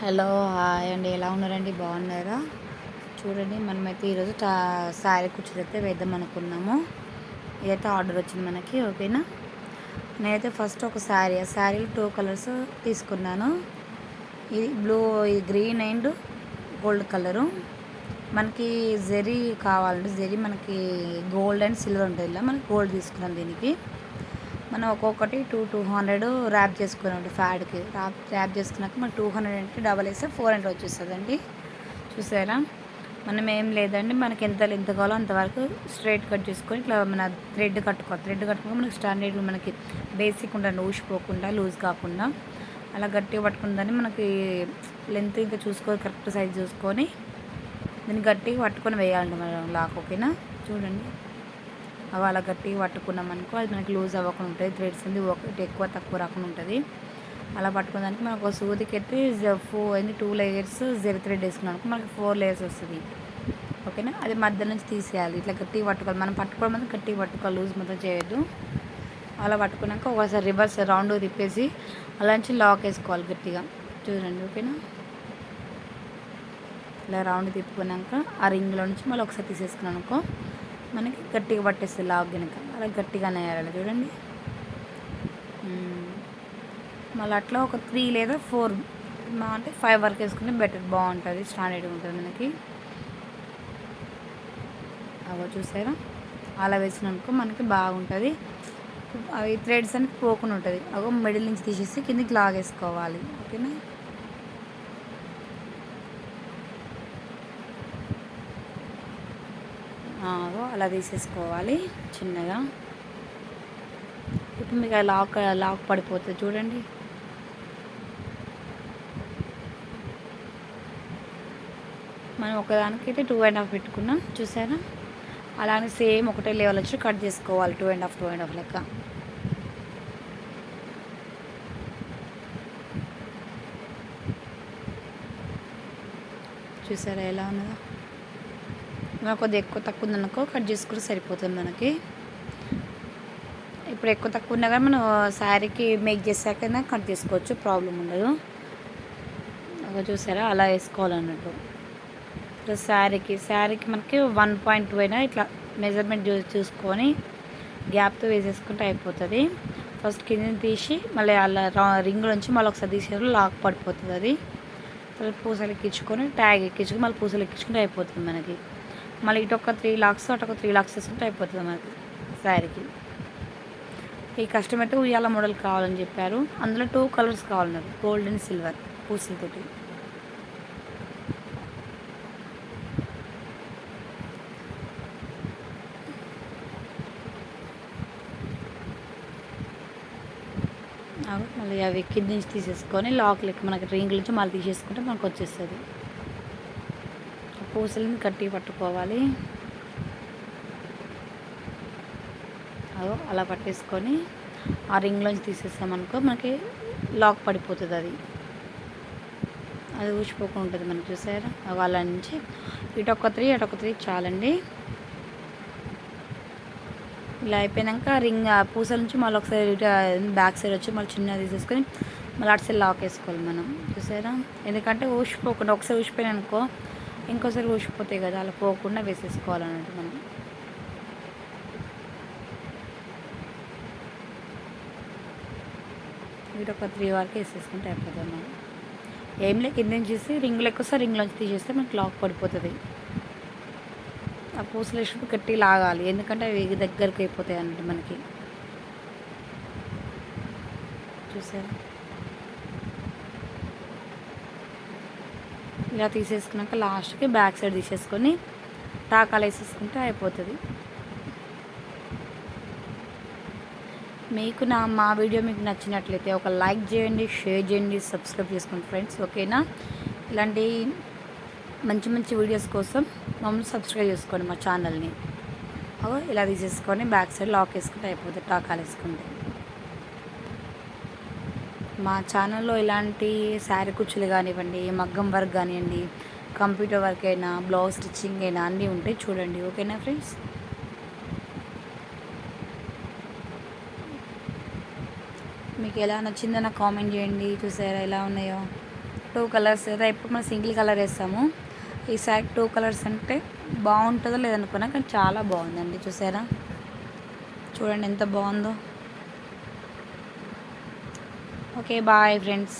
Hello hi అండి, ఎలా ఉన్నారండి? బాగున్నారా? చూడండి, మనమైతే ఈరోజు శారీ కుర్చీలు అయితే వేద్దాం అనుకున్నాము. ఇదైతే ఆర్డర్ వచ్చింది మనకి. ఓకేనా, నేనైతే ఫస్ట్ ఒక శారీలో 2 కలర్స్ తీసుకున్నాను. ఇది బ్లూ, ఇది గ్రీన్ అండ్ గోల్డ్ కలరు. మనకి జెరీ కావాలంటే జెరీ మనకి గోల్డ్ అండ్ సిల్వర్ ఉంటుంది. ఇలా మనకి గోల్డ్ తీసుకున్నాం. దీనికి మనం ఒక్కొక్కటి 200 ర్యాప్ చేసుకున్నాం. ఫ్యాడ్కి ర్యాప్ చేసుకున్నాక మనం 200 అంటే డబల్ వేస్తే 400 వచ్చేస్తుందండి. చూసారా? మనం ఏం లేదండి, మనకి ఎంత లెంత్ కావాలో అంతవరకు స్ట్రైట్ కట్ చేసుకొని ఇట్లా మన థ్రెడ్ కట్టుకోవాలి. మనకి స్టాండర్డ్, మనకి బేసిక్ ఉంటుంది, ఊసిపోకుండా లూజ్ కాకుండా అలా గట్టిగా పట్టుకుందని మనకి లెంత్ ఇంకా చూసుకొని కరెక్ట్ సైజ్ చూసుకొని దీన్ని గట్టిగా పట్టుకొని వేయాలండి మనం లాక్. ఓకేనా, చూడండి. అవి అలా గట్టిగా పట్టుకున్నాం అనుకో, అది మనకి లూజ్ అవ్వకుండా ఉంటుంది. థ్రెడ్స్ అనేది ఒకటి ఎక్కువ తక్కువ రాకుండా ఉంటుంది. అలా పట్టుకోవడానికి మనకు ఒక సూదికి అయితే 2 లేయర్స్ జెరీ థ్రెడ్ వేసుకున్నాం అనుకో, మనకి 4 లేయర్స్ వస్తుంది. ఓకేనా, అది మధ్య నుంచి తీసేయాలి. ఇట్లా గట్టిగా పట్టుకోవాలి. మనం పట్టుకోవడం మాత్రం గట్టిగా పట్టుకోవాలి, లూజ్ మొత్తం చేయొద్దు. అలా పట్టుకున్నాక ఒకసారి రివర్స్ రౌండ్ తిప్పేసి అలా నుంచి లాక్ వేసుకోవాలి గట్టిగా. చూడండి, ఓకేనా. ఇలా రౌండ్ తిప్పుకున్నాక ఆ రింగ్లో నుంచి మళ్ళీ ఒకసారి తీసేసుకున్నాం అనుకో, మనకి గట్టిగా పట్టేస్తుంది లాగ్ కనుక. అలా గట్టిగానే వేయాలి. చూడండి. మళ్ళీ అట్లా ఒక 3 లేదా 4 అంటే 5 వరకు వేసుకుంటే బెటర్, బాగుంటుంది, స్టాండర్డ్గా ఉంటుంది మనకి. అవి చూసారా? అలా వేసినాక మనకి బాగుంటుంది. అవి థ్రెడ్స్ అనేది పోకుండా ఉంటుంది. అగో మిడిల్ నుంచి తీసేసి కిందికి లాగేసుకోవాలి. ఓకేనా, అలా తీసేసుకోవాలి చిన్నగా. ఇప్పుడు మీకు లాక్ పడిపోతుంది. చూడండి, మనం ఒకదానికైతే 2.5 పెట్టుకున్నాం. చూసారా? అలానే సేమ్ ఒకటే లెవెల్ వచ్చి కట్ చేసుకోవాలి. 2.5 లెక్క. చూసారా ఎలా ఉన్నదో? మనకు కొద్దిగా ఎక్కువ తక్కువ ఉందనుకో కట్ చేసుకుంటే సరిపోతుంది మనకి. ఇప్పుడు ఎక్కువ తక్కువ ఉన్నా కానీ మనం శారీకి మేక్ చేసాకైనా కట్ చేసుకోవచ్చు, ప్రాబ్లం ఉండదు. అలా చూసారా? అలా వేసుకోవాలన్నట్టు. ఇప్పుడు శారీకి మనకి 1.2 అయినా ఇట్లా మెజర్మెంట్ చూసుకొని గ్యాప్తో వేసేసుకుంటే అయిపోతుంది. ఫస్ట్ కింద తీసి మళ్ళీ అలా రింగ్ నుంచి మళ్ళీ ఒకసారి తీసేయాలి, లాక్ పడిపోతుంది. అది తర్వాత పూసలు ఎక్కించుకొని ట్యాగ్ ఎక్కించుకొని మళ్ళీ పూసలు ఎక్కించుకుంటే అయిపోతుంది మనకి. మళ్ళీ ఇటు ఒక 3 లాక్స్ అటు ఒక 3 లాక్స్ వేసుకుంటే అయిపోతుంది మనకి శారీకి. ఈ కస్టమర్ అయితే ఉయ్యాల మోడల్ కావాలని చెప్పారు. అందులో 2 కలర్స్ కావాలన్నారు, గోల్డ్ అండ్ సిల్వర్ పూసలతోటి. మళ్ళీ అవి కింద నుంచి తీసేసుకొని లాక్ లెక్క మనకి రింగ్ నుంచి మళ్ళీ తీసేసుకుంటే మనకు వచ్చేస్తుంది. పూసలని గట్టిగా పట్టుకోవాలి. అలా పట్టేసుకొని ఆ రింగ్లోంచి తీసేసామనుకో మనకి లాక్ పడిపోతుంది. అది ఊసిపోకుండా ఉంటుంది మనకి. చూసారా? అలా నుంచి ఇటు ఒక 3 అటు ఒక 3 చాలండి. ఇలా అయిపోయాక రింగ్ పూసల నుంచి మళ్ళీ ఒకసారి బ్యాక్ సైడ్ వచ్చి మళ్ళీ చిన్నగా తీసేసుకొని మళ్ళీ అటు సైడ్ లాక్ వేసుకోవాలి మనం. చూసారా? ఎందుకంటే ఊసిపోకుండా, ఒకసారి ఊసిపోయినా అనుకో ఇంకోసారి ఊసిపోతాయి కదా, అలా పోకుండా వేసేసుకోవాలన్నట్టు మనం. వీటి ఒక 3 వరకు వేసేసుకుంటే అయిపోతుంది మనం. ఏం లేక కింద నుంచి చేసి రింగులు ఎక్కువసారి రింగ్లోంచి తీసేస్తే మనకి లాక్ పడిపోతుంది. ఆ పూసలు వేసినప్పుడు గట్టి లాగాలి, ఎందుకంటే అవి దగ్గరికి అయిపోతాయి అన్నట్టు మనకి. చూసారా? ఇలా తీసేసుకున్నాక లాస్ట్కి బ్యాక్ సైడ్ తీసేసుకొని టాకాలు వేసేసుకుంటే అయిపోతుంది. మీకు మా వీడియో మీకు నచ్చినట్లయితే ఒక లైక్ చేయండి, షేర్ చేయండి, సబ్స్క్రైబ్ చేసుకోండి ఫ్రెండ్స్. ఓకేనా? ఇలాంటి మంచి మంచి వీడియోస్ కోసం మమ్మల్ని సబ్స్క్రైబ్ చేసుకోండి మా ఛానల్ని. ఇలా తీసేసుకొని బ్యాక్ సైడ్ లాక్ వేసుకుంటే అయిపోతుంది, టాకాలు వేసుకుంటే. మా ఛానల్లో ఇలాంటి శారీ కుచ్చులు కానివ్వండి, మగ్గం వర్క్ కానివ్వండి, కంప్యూటర్ వర్క్ అయినా, బ్లౌజ్ స్టిచ్చింగ్ అయినా అన్నీ ఉంటాయి. చూడండి. ఓకేనా ఫ్రెండ్స్? మీకు ఎలా నచ్చిందో నాకు కామెంట్ చేయండి. చూసారా ఎలా ఉన్నాయో? 2 కలర్స్ కదా, ఎప్పుడు మనం సింగిల్ కలర్ వేస్తాము. ఈసారి 2 కలర్స్ అంటే బాగుంటుందో లేదనుకున్నా, కానీ చాలా బాగుందండి. చూసారా, చూడండి ఎంత బాగుందో. Okay, bye friends.